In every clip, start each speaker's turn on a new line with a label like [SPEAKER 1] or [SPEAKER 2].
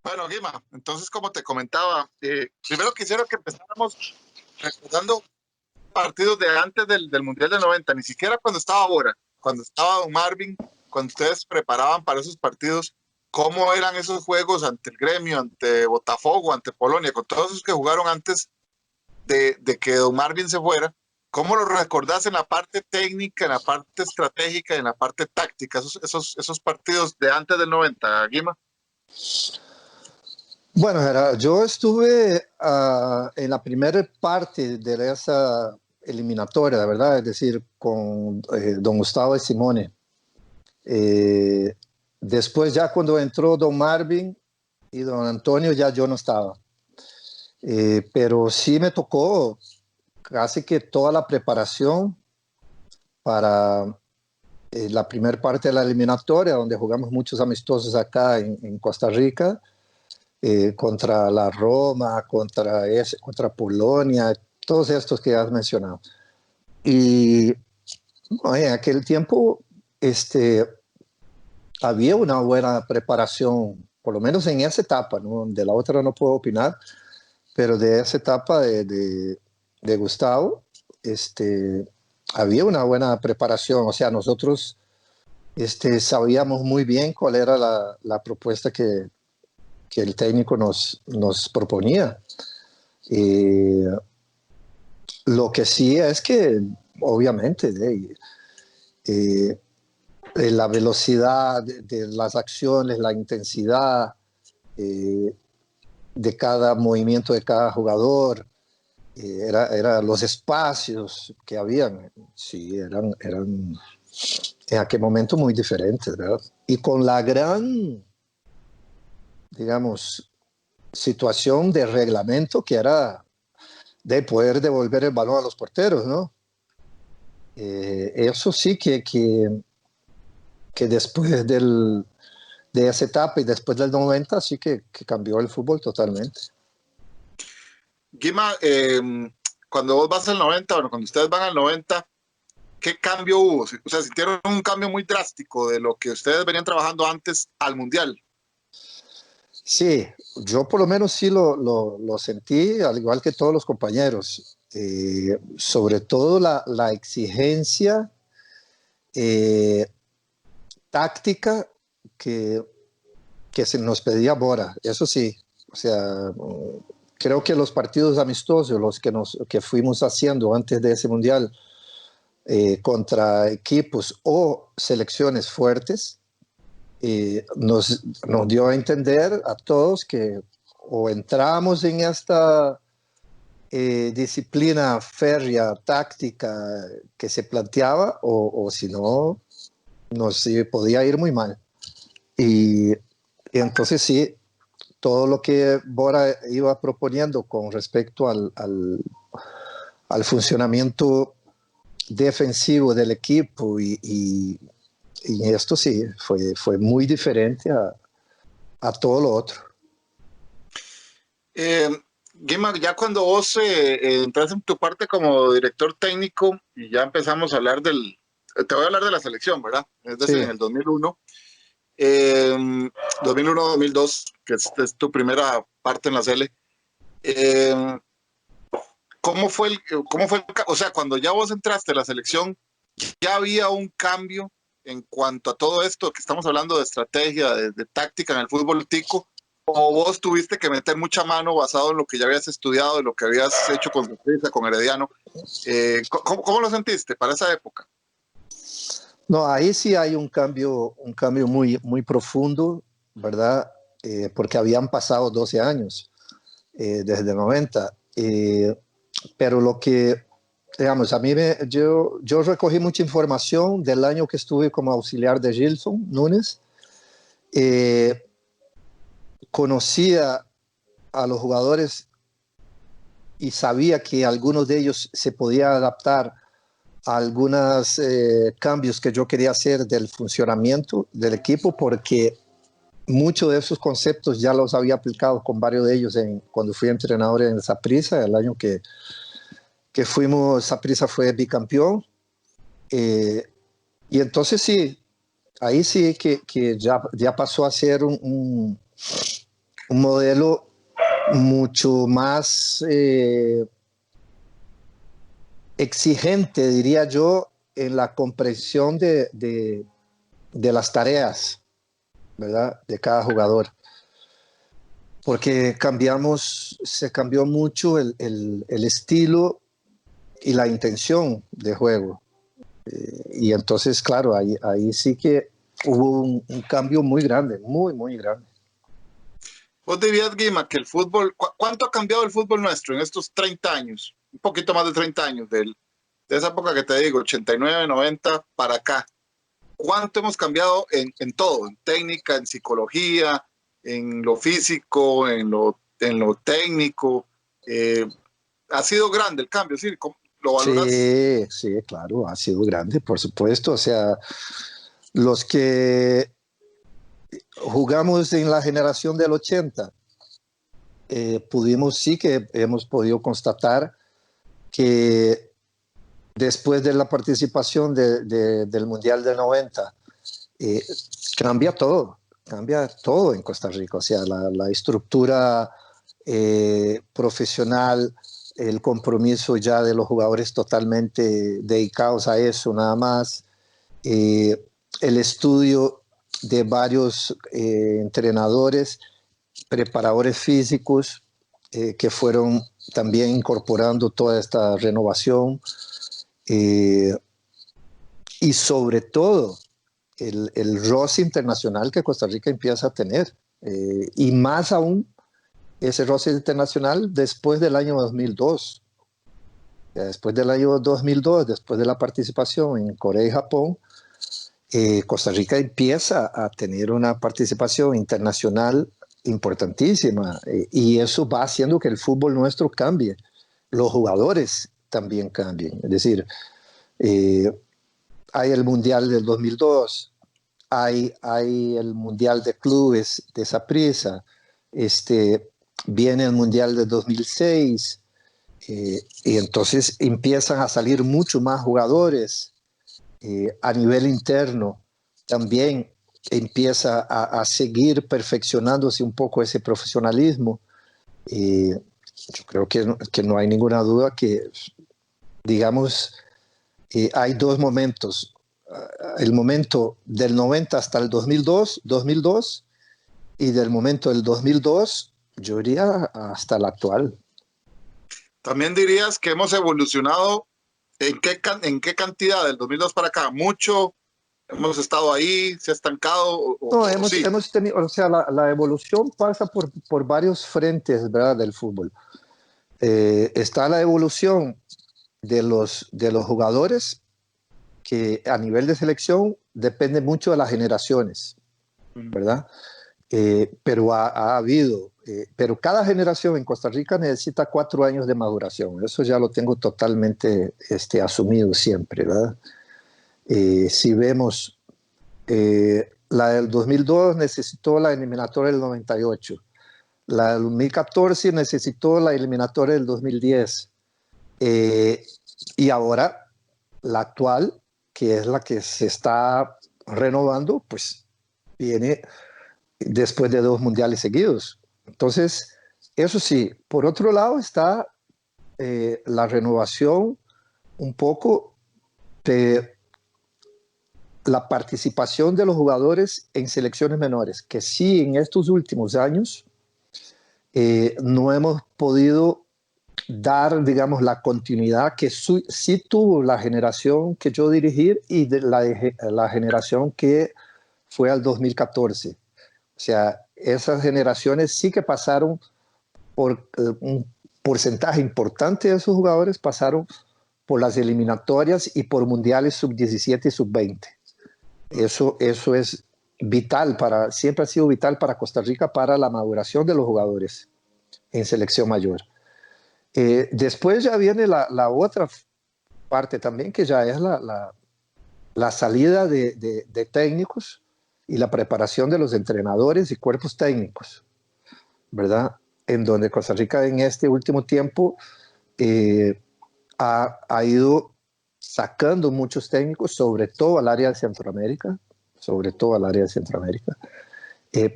[SPEAKER 1] Bueno, Guima, entonces como te comentaba, primero quisiera que empezáramos recordando partidos de antes del Mundial del 90, ni siquiera cuando estaba Bora, cuando estaba Don Marvin, cuando ustedes preparaban para esos partidos, cómo eran esos juegos ante el Gremio, ante Botafogo, ante Polonia, con todos esos que jugaron antes de que Don Marvin se fuera. ¿Cómo lo recordás en la parte técnica, en la parte estratégica, en la parte táctica, esos partidos de antes del 90, Guima?
[SPEAKER 2] Bueno, yo estuve en la primera parte de esa eliminatoria, ¿verdad? Es decir, con don Gustavo y Simone. Después ya cuando entró don Marvin y don Antonio, ya yo no estaba. Pero sí me tocó casi que toda la preparación para la primera parte de la eliminatoria, donde jugamos muchos amistosos acá en Costa Rica, contra la Roma, contra Polonia, todos estos que has mencionado. Y en aquel tiempo había una buena preparación, por lo menos en esa etapa, ¿no? De la otra no puedo opinar, pero de esa etapa de Gustavo, había una buena preparación. O sea, nosotros sabíamos muy bien cuál era la propuesta que el técnico nos proponía. Lo que sí es que, obviamente, la velocidad de las acciones, la intensidad de cada movimiento de cada jugador, era los espacios que habían, sí, eran en aquel momento muy diferentes, ¿verdad? Y con la gran, digamos, situación de reglamento que era de poder devolver el balón a los porteros, ¿no? Eso sí que después de esa etapa y después del 90 sí que cambió el fútbol totalmente.
[SPEAKER 1] Guima, cuando vos vas al 90, bueno, cuando ustedes van al 90, ¿qué cambio hubo? O sea, ¿sintieron un cambio muy drástico de lo que ustedes venían trabajando antes al Mundial?
[SPEAKER 2] Sí, yo por lo menos sí lo sentí, al igual que todos los compañeros. Sobre todo la exigencia táctica que se nos pedía Bora, eso sí. O sea, creo que los partidos amistosos, los que fuimos haciendo antes de ese Mundial, contra equipos o selecciones fuertes, nos dio a entender a todos que o entramos en esta disciplina férrea, táctica que se planteaba, o si no, nos podía ir muy mal. Y entonces sí, todo lo que Bora iba proponiendo con respecto al funcionamiento defensivo del equipo y esto sí, fue muy diferente a todo lo otro.
[SPEAKER 1] Guima, ya cuando vos entras en tu parte como director técnico y ya empezamos a hablar te voy a hablar de la selección, ¿verdad? Es decir,
[SPEAKER 2] Sí.
[SPEAKER 1] en el 2001, 2001-2002, que es tu primera parte en la Sele. ¿Cómo fue o sea, cuando ya vos entraste a la selección, ya había un cambio en cuanto a todo esto que estamos hablando de estrategia, de táctica en el fútbol tico, o vos tuviste que meter mucha mano basado en lo que ya habías estudiado, en lo que habías hecho con Saprissa, con Herediano? ¿Cómo lo sentiste para esa época?
[SPEAKER 2] No, ahí sí hay un cambio muy, muy profundo, ¿verdad? Porque habían pasado 12 años desde el 90. Pero lo que, digamos, yo recogí mucha información del año que estuve como auxiliar de Gilson Núñez. Conocía a los jugadores y sabía que algunos de ellos se podían adaptar a algunos cambios que yo quería hacer del funcionamiento del equipo, porque muchos de esos conceptos ya los había aplicado con varios de ellos cuando fui entrenador en Saprissa, el año que Saprissa fue bicampeón. Y entonces sí, ahí sí que ya pasó a ser un modelo mucho más exigente, diría yo, en la comprensión de las tareas, ¿verdad? De cada jugador. Porque se cambió mucho el estilo y la intención de juego. Y entonces, claro, ahí sí que hubo un cambio muy grande, muy, muy grande.
[SPEAKER 1] Vos dirías, Guima, que el fútbol, ¿cuánto ha cambiado el fútbol nuestro en estos 30 años? Un poquito más de 30 años, de esa época que te digo, 89, 90 para acá. ¿Cuánto hemos cambiado en todo? En técnica, en psicología, en lo físico, en lo técnico. Ha sido grande el cambio, ¿sí? ¿Cómo lo valoras?
[SPEAKER 2] Sí, sí, claro, ha sido grande, por supuesto. O sea, los que jugamos en la generación del 80, sí que hemos podido constatar que después de la participación del Mundial del 90, eh, cambia todo en Costa Rica. O sea, la estructura profesional, el compromiso ya de los jugadores totalmente dedicados a eso, nada más. El estudio de varios entrenadores, preparadores físicos que fueron también incorporando toda esta renovación y sobre todo el roce internacional que Costa Rica empieza a tener y más aún ese roce internacional después del año 2002. Después del año 2002, después de la participación en Corea y Japón, Costa Rica empieza a tener una participación internacional importantísima y eso va haciendo que el fútbol nuestro cambie. Los jugadores también cambien. Es decir, hay el Mundial del 2002, hay el Mundial de Clubes de Saprissa, viene el Mundial de 2006, y entonces empiezan a salir mucho más jugadores a nivel interno. También empieza a seguir perfeccionándose un poco ese profesionalismo. Yo creo que no hay ninguna duda que, digamos, hay dos momentos. El momento del 90 hasta el 2002 y del momento del 2002, yo diría hasta el actual.
[SPEAKER 1] También dirías que hemos evolucionado. En qué cantidad del 2002 para acá? ¿Mucho? ¿Hemos estado ahí? ¿Se ha estancado?
[SPEAKER 2] No,
[SPEAKER 1] O sí?
[SPEAKER 2] hemos tenido, o sea, la evolución pasa por varios frentes, ¿verdad? Del fútbol. Está la evolución de los jugadores, que a nivel de selección depende mucho de las generaciones, ¿verdad? Pero ha habido, pero cada generación en Costa Rica necesita 4 años de maduración. Eso ya lo tengo totalmente asumido siempre, ¿verdad? Si vemos, la del 2002 necesitó la eliminatoria del 98, la del 2014 necesitó la eliminatoria del 2010, y ahora la actual, que es la que se está renovando, pues viene después de 2 mundiales seguidos. Entonces, eso sí, por otro lado está la renovación un poco de la participación de los jugadores en selecciones menores, que sí en estos últimos años no hemos podido dar, digamos, la continuidad que sí tuvo la generación que yo dirigí y de la generación que fue al 2014. O sea, esas generaciones sí que pasaron por un porcentaje importante de esos jugadores pasaron por las eliminatorias y por mundiales sub-17 y sub-20. Eso es vital siempre ha sido vital para Costa Rica para la maduración de los jugadores en selección mayor. Después ya viene la otra parte también, que ya es la salida de técnicos y la preparación de los entrenadores y cuerpos técnicos, ¿verdad? En donde Costa Rica en este último tiempo ha ido sacando muchos técnicos, sobre todo al área de Centroamérica,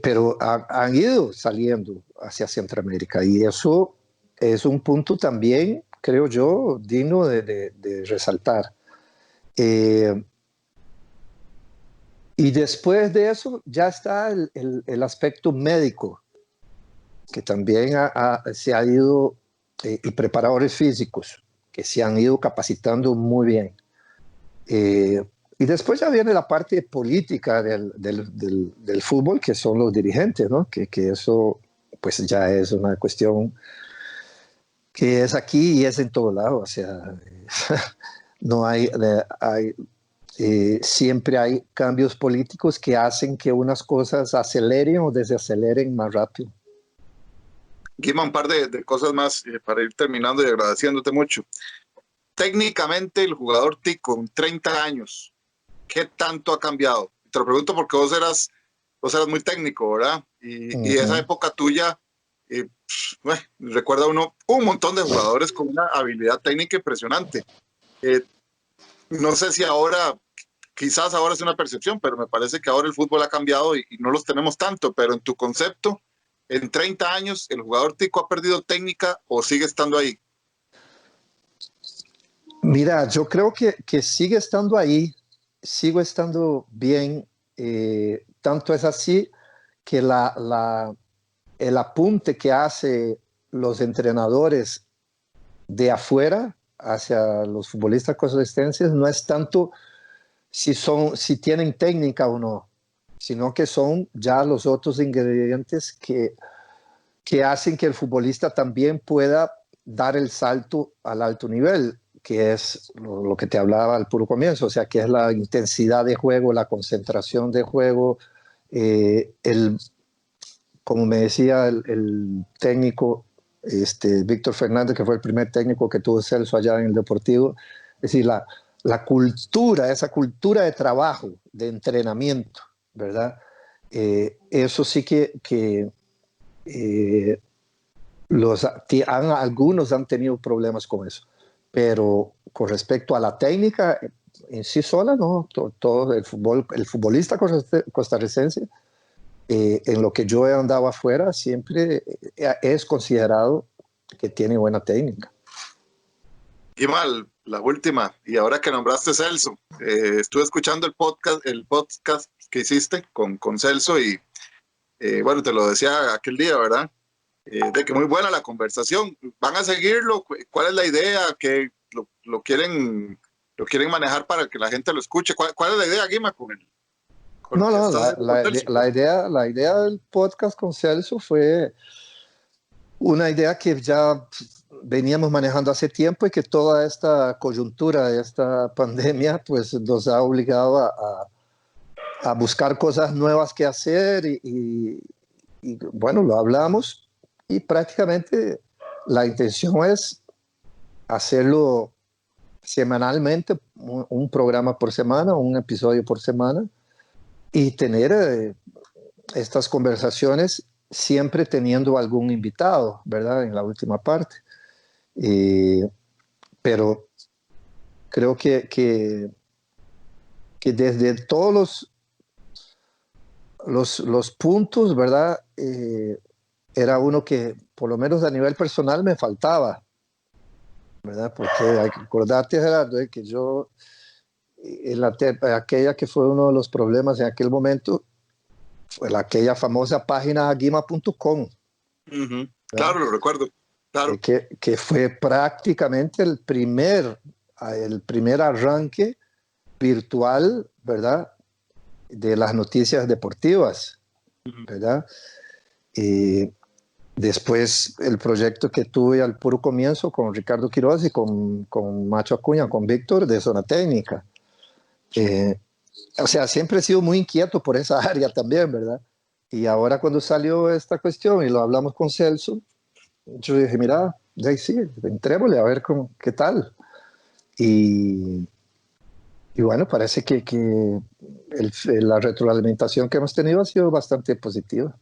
[SPEAKER 2] pero han ido saliendo hacia Centroamérica y eso es un punto también, creo yo, digno de resaltar. Y después de eso ya está el aspecto médico, que también se ha ido, y preparadores físicos, que se han ido capacitando muy bien. Y después ya viene la parte política del fútbol, que son los dirigentes, ¿no? Que eso pues ya es una cuestión que es aquí y es en todo lado. O sea, no siempre hay cambios políticos que hacen que unas cosas aceleren o desaceleren más rápido.
[SPEAKER 1] Guima, un par de cosas más para ir terminando y agradeciéndote mucho. Técnicamente, el jugador tico, en 30 años, ¿qué tanto ha cambiado? Te lo pregunto porque vos eras muy técnico, ¿verdad? Y esa época tuya, bueno, recuerda uno un montón de jugadores con una habilidad técnica impresionante. No sé si ahora, quizás ahora es una percepción, pero me parece que ahora el fútbol ha cambiado y no los tenemos tanto, pero en tu concepto, en 30 años, ¿el jugador tico ha perdido técnica o sigue estando ahí?
[SPEAKER 2] Mira, yo creo que sigue estando ahí, sigo estando bien. Tanto es así que el apunte que hace los entrenadores de afuera hacia los futbolistas costarricenses no es tanto si tienen técnica o no, sino que son ya los otros ingredientes que hacen que el futbolista también pueda dar el salto al alto nivel, que es lo que te hablaba al puro comienzo, o sea, que es la intensidad de juego, la concentración de juego, como me decía el técnico Víctor Fernández, que fue el primer técnico que tuvo Celso allá en el Deportivo, es decir, la cultura, esa cultura de trabajo, de entrenamiento, ¿verdad? Eso sí que algunos han tenido problemas con eso, pero con respecto a la técnica en sí sola, no, todo el futbolista costarricense, en lo que yo he andado afuera, siempre es considerado que tiene buena técnica.
[SPEAKER 1] Guimal, la última, y ahora que nombraste Celso, estuve escuchando el podcast que hiciste con Celso y bueno, te lo decía aquel día, ¿verdad? De que muy buena la conversación. ¿Van a seguirlo? ¿Cuál es la idea? ¿Que lo quieren manejar para que la gente lo escuche? ¿Cuál es la idea, Guima, con él?
[SPEAKER 2] No, la idea del podcast con Celso fue una idea que ya veníamos manejando hace tiempo y que toda esta coyuntura, esta pandemia, pues nos ha obligado a buscar cosas nuevas que hacer y bueno, lo hablamos y prácticamente la intención es hacerlo semanalmente, un programa por semana, un episodio por semana y tener estas conversaciones siempre teniendo algún invitado, ¿verdad? En la última parte. Pero creo que desde todos los puntos, ¿verdad? Era uno que, por lo menos a nivel personal, me faltaba, ¿verdad? Porque hay que acordarte, Gerardo, de que yo, aquella que fue uno de los problemas en aquel momento, fue aquella famosa página guima.com.
[SPEAKER 1] Claro, lo recuerdo. Claro.
[SPEAKER 2] Que fue prácticamente el primer arranque virtual, ¿verdad? De las noticias deportivas, ¿verdad? Y después el proyecto que tuve al puro comienzo con Ricardo Quiroz y con Macho Acuña, con Víctor, de Zona Técnica. O sea, siempre he sido muy inquieto por esa área también, ¿verdad? Y ahora cuando salió esta cuestión y lo hablamos con Celso, yo dije, mira, sí, entrémosle a ver qué tal. Y bueno, parece que la retroalimentación que hemos tenido ha sido bastante positiva.